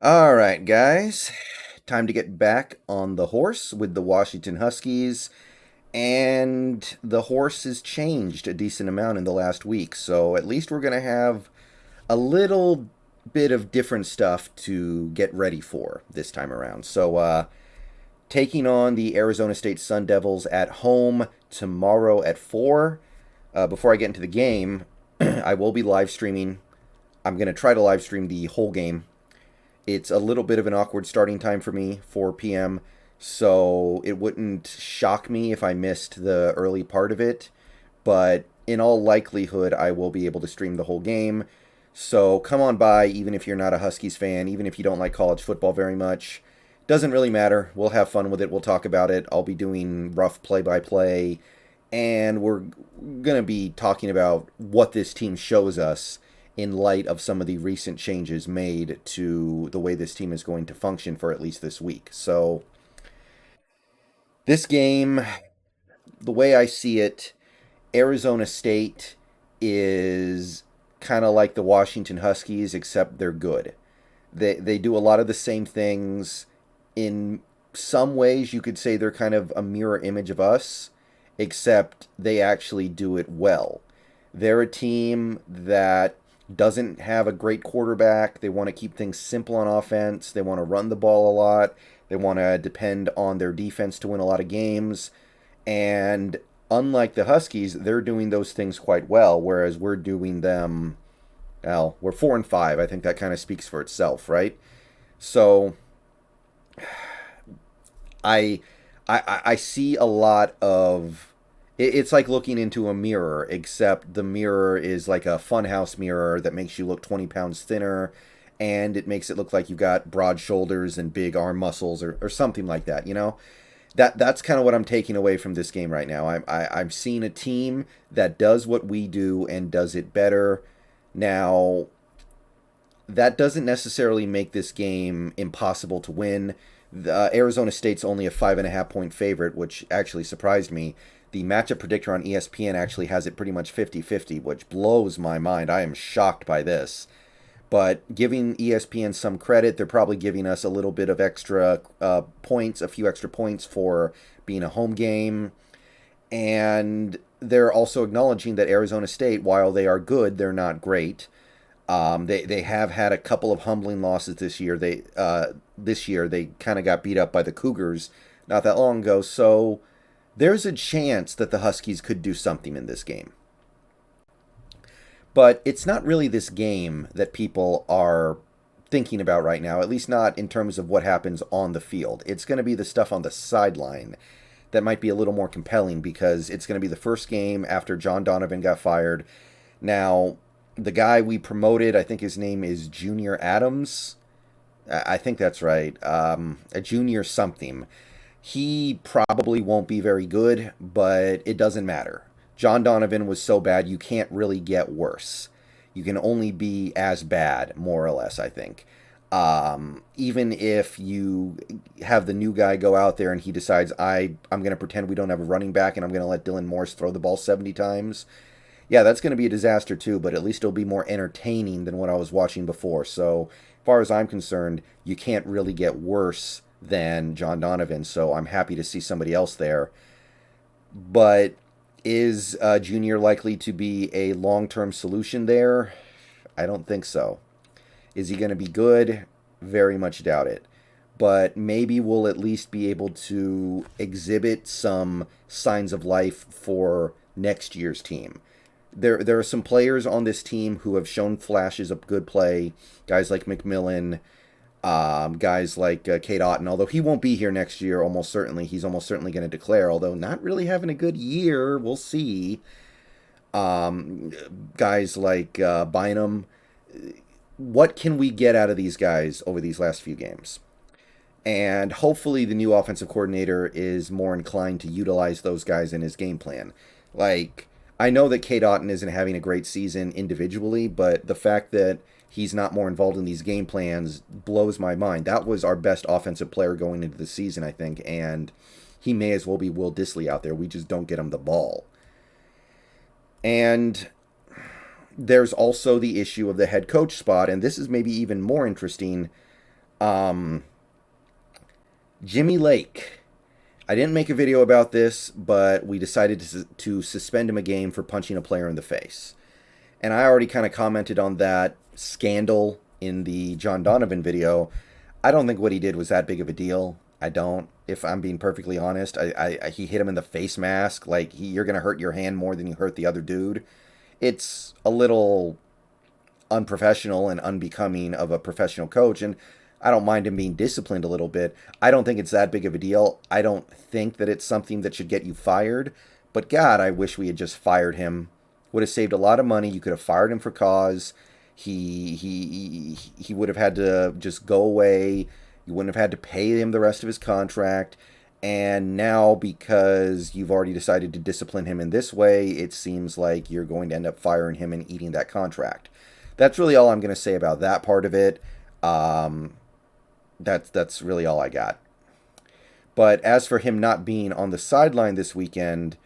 All right, guys. Time to get back on the horse with the Washington Huskies. And the horse has changed a decent amount in the last week. So at least we're going to have a little bit of different stuff to get ready for this time around. Taking on the Arizona State Sun Devils at home tomorrow at 4. Before I get into the game, I will be live streaming. I'm going to try to live stream the whole game. It's a little bit of an awkward starting time for me, 4 p.m., so it wouldn't shock me if I missed the early part of it, but in all likelihood, I will be able to stream the whole game. So come on by, even if you're not a Huskies fan, even if you don't like college football very much. Doesn't really matter. We'll have fun with it. We'll talk about it. I'll be doing rough play by play, and we're going to be talking about what this team shows us in light of some of the recent changes made to the way this team is going to function for at least this week. So, this game, the way I see it, Arizona State is kind of like the Washington Huskies, except they're good. They do a lot of the same things. In some ways, you could say they're kind of a mirror image of us, except they actually do it well. They're a team that doesn't have a great quarterback. They want to keep things simple on offense. They want to run the ball a lot. They want to depend on their defense to win a lot of games. And unlike the Huskies, they're doing those things quite well, whereas we're doing them, well, we're 4-5. I think that kind of speaks for itself, right? So I I see a lot of it's like looking into a mirror, except the mirror is like a funhouse mirror that makes you look 20 pounds thinner, and it makes it look like you've got broad shoulders and big arm muscles, or something like that, you know? That's kind of what I'm taking away from this game right now. I'm seeing a team that does what we do and does it better. Now, that doesn't necessarily make this game impossible to win. Arizona State's only a 5.5 point favorite, which actually surprised me. The matchup predictor on ESPN actually has it pretty much 50-50, which blows my mind. I am shocked by this. But giving ESPN some credit, they're probably giving us a little bit of extra points, a few extra points for being a home game. And they're also acknowledging that Arizona State, while they are good, they're not great. They have had a couple of humbling losses this year. This year they kind of got beat up by the Cougars not that long ago. So there's a chance that the Huskies could do something in this game. But it's not really this game that people are thinking about right now, at least not in terms of what happens on the field. It's going to be the stuff on the sideline that might be a little more compelling because it's going to be the first game after John Donovan got fired. Now, the guy we promoted, I think his name is Junior Adams. I think that's right. A junior something. He probably won't be very good, but it doesn't matter. John Donovan was so bad, you can't really get worse. You can only be as bad, more or less, I think. Even if you have the new guy go out there and he decides, I'm going to pretend we don't have a running back and I'm going to let Dylan Morris throw the ball 70 times, yeah, that's going to be a disaster too, but at least it'll be more entertaining than what I was watching before. So, as far as I'm concerned, you can't really get worse than John Donovan, so I'm happy to see somebody else there. But is Junior likely to be a long term solution there? I don't think so. Is he going to be good? Very much doubt it. But maybe we'll at least be able to exhibit some signs of life for next year's team. There are some players on this team who have shown flashes of good play. Guys like McMillan, guys like Kate Otten, although he won't be here next year, almost certainly. He's almost certainly going to declare, although not really having a good year. We'll see. Um, Guys like Bynum. What can we get out of these guys over these last few games? And hopefully, the new offensive coordinator is more inclined to utilize those guys in his game plan. Like, I know that Kate Otten isn't having a great season individually, but the fact that he's not more involved in these game plans blows my mind. That was our best offensive player going into the season, I think, and he may as well be Will Dissly out there. We just don't get him the ball. And there's also the issue of the head coach spot, and this is maybe even more interesting. Um, Jimmy Lake. I didn't make a video about this, but we decided to suspend him a game for punching a player in the face. And I already kind of commented on that scandal in the John Donovan video. I don't think what he did was that big of a deal. I don't. If I'm being perfectly honest, he hit him in the face mask. Like, you're going to hurt your hand more than you hurt the other dude. It's a little unprofessional and unbecoming of a professional coach. And I don't mind him being disciplined a little bit. I don't think it's that big of a deal. I don't think that it's something that should get you fired. But God, I wish we had just fired him. Would have saved a lot of money. You could have fired him for cause. He would have had to just go away. You wouldn't have had to pay him the rest of his contract. And now, because you've already decided to discipline him in this way, it seems like you're going to end up firing him and eating that contract. That's really all I'm going to say about that part of it. That's really all I got. But as for him not being on the sideline this weekend,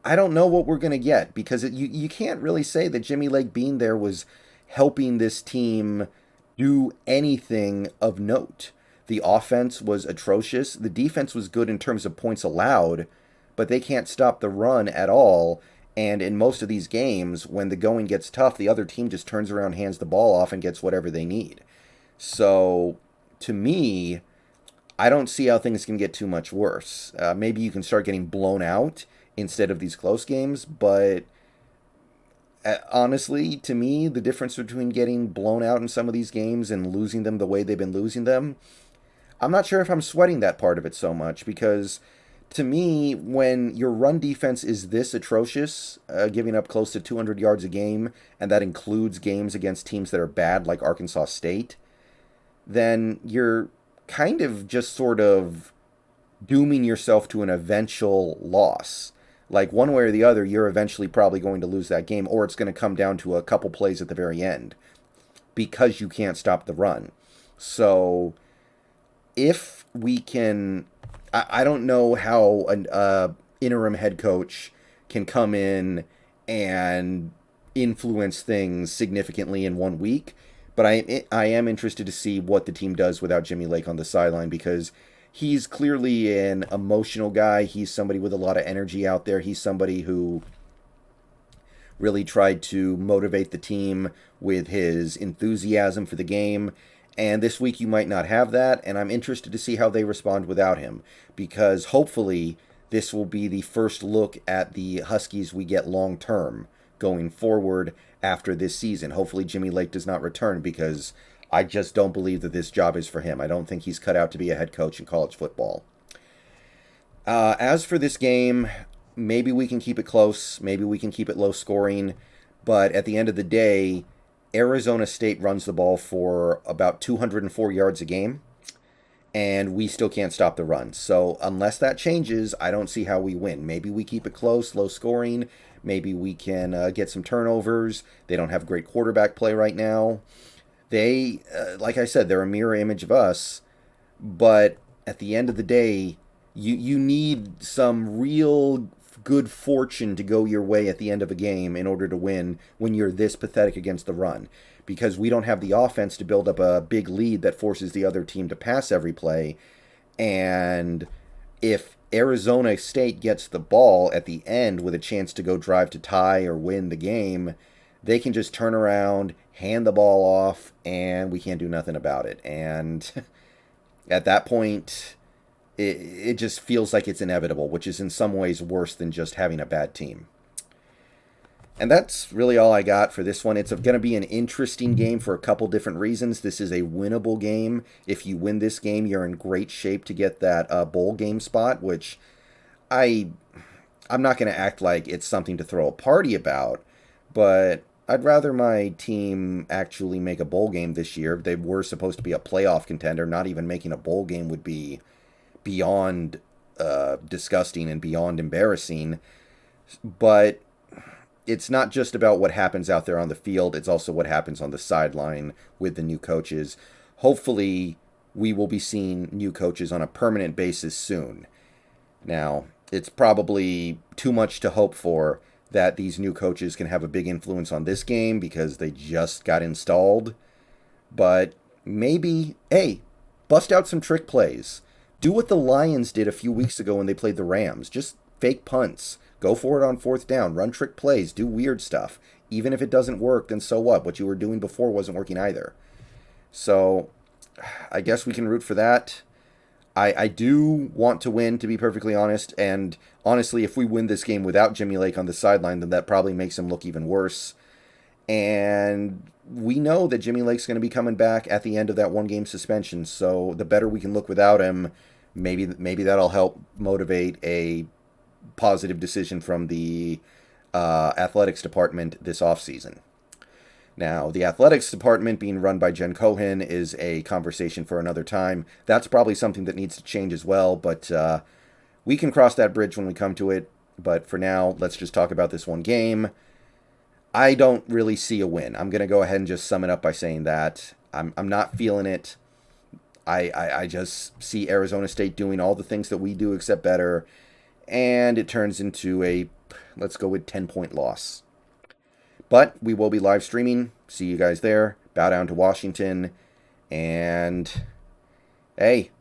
I don't know what we're going to get, because you can't really say that Jimmy Lake being there was helping this team do anything of note. The offense was atrocious. The defense was good in terms of points allowed, but they can't stop the run at all. And in most of these games, when the going gets tough, the other team just turns around, hands the ball off, and gets whatever they need. So, to me, I don't see how things can get too much worse. Maybe you can start getting blown out instead of these close games, but honestly, to me, the difference between getting blown out in some of these games and losing them the way they've been losing them, I'm not sure if I'm sweating that part of it so much, because to me, when your run defense is this atrocious, giving up close to 200 yards a game, and that includes games against teams that are bad like Arkansas State, then you're kind of just sort of dooming yourself to an eventual loss. Like, one way or the other, you're eventually probably going to lose that game, or it's going to come down to a couple plays at the very end because you can't stop the run. So, if we can, I don't know how an interim head coach can come in and influence things significantly in 1 week, but I am interested to see what the team does without Jimmy Lake on the sideline, because he's clearly an emotional guy. He's somebody with a lot of energy out there. He's somebody who really tried to motivate the team with his enthusiasm for the game. And this week you might not have that, and I'm interested to see how they respond without him, because hopefully this will be the first look at the Huskies we get long term going forward after this season. Hopefully Jimmy Lake does not return, because I just don't believe that this job is for him. I don't think he's cut out to be a head coach in college football. As for this game, maybe we can keep it close. Maybe we can keep it low scoring. But at the end of the day, Arizona State runs the ball for about 204 yards a game, and we still can't stop the run. So unless that changes, I don't see how we win. Maybe we keep it close, low scoring. Maybe we can get some turnovers. They don't have great quarterback play right now. They, like I said, they're a mirror image of us, but at the end of the day, you need some real good fortune to go your way at the end of a game in order to win when you're this pathetic against the run, because we don't have the offense to build up a big lead that forces the other team to pass every play. And if Arizona State gets the ball at the end with a chance to go drive to tie or win the game, they can just turn around, hand the ball off, and we can't do nothing about it. And at that point, it just feels like it's inevitable, which is in some ways worse than just having a bad team. And that's really all I got for this one. It's going to be an interesting game for a couple different reasons. This is a winnable game. If you win this game, you're in great shape to get that bowl game spot, which I'm not going to act like it's something to throw a party about, but I'd rather my team actually make a bowl game this year. They were supposed to be a playoff contender. Not even making a bowl game would be beyond disgusting and beyond embarrassing. But it's not just about what happens out there on the field. It's also what happens on the sideline with the new coaches. Hopefully, we will be seeing new coaches on a permanent basis soon. Now, it's probably too much to hope for that these new coaches can have a big influence on this game because they just got installed. But maybe, hey, Bust out some trick plays. Do what the Lions did a few weeks ago when they played the Rams. Just fake punts. Go for it on fourth down. Run trick plays. Do weird stuff. Even if it doesn't work, then so what? What you were doing before wasn't working either. So, I guess we can root for that. I do want to win, to be perfectly honest. And honestly, if we win this game without Jimmy Lake on the sideline, then that probably makes him look even worse. And we know that Jimmy Lake's going to be coming back at the end of that one-game suspension. So the better we can look without him, maybe that'll help motivate a positive decision from the athletics department this offseason. Now, the athletics department being run by Jen Cohen is a conversation for another time. That's probably something that needs to change as well, but we can cross that bridge when we come to it. But for now, let's just talk about this one game. I don't really see a win. I'm going to go ahead and just sum it up by saying that. I'm not feeling it. I just see Arizona State doing all the things that we do except better, and it turns into a, let's go with 10-point loss. But we will be live streaming. See you guys there. Bow down to Washington. And, hey,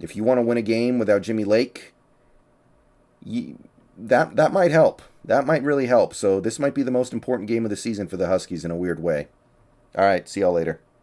if you want to win a game without Jimmy Lake, that might help. That might really help. So this might be the most important game of the season for the Huskies in a weird way. All right, see y'all later.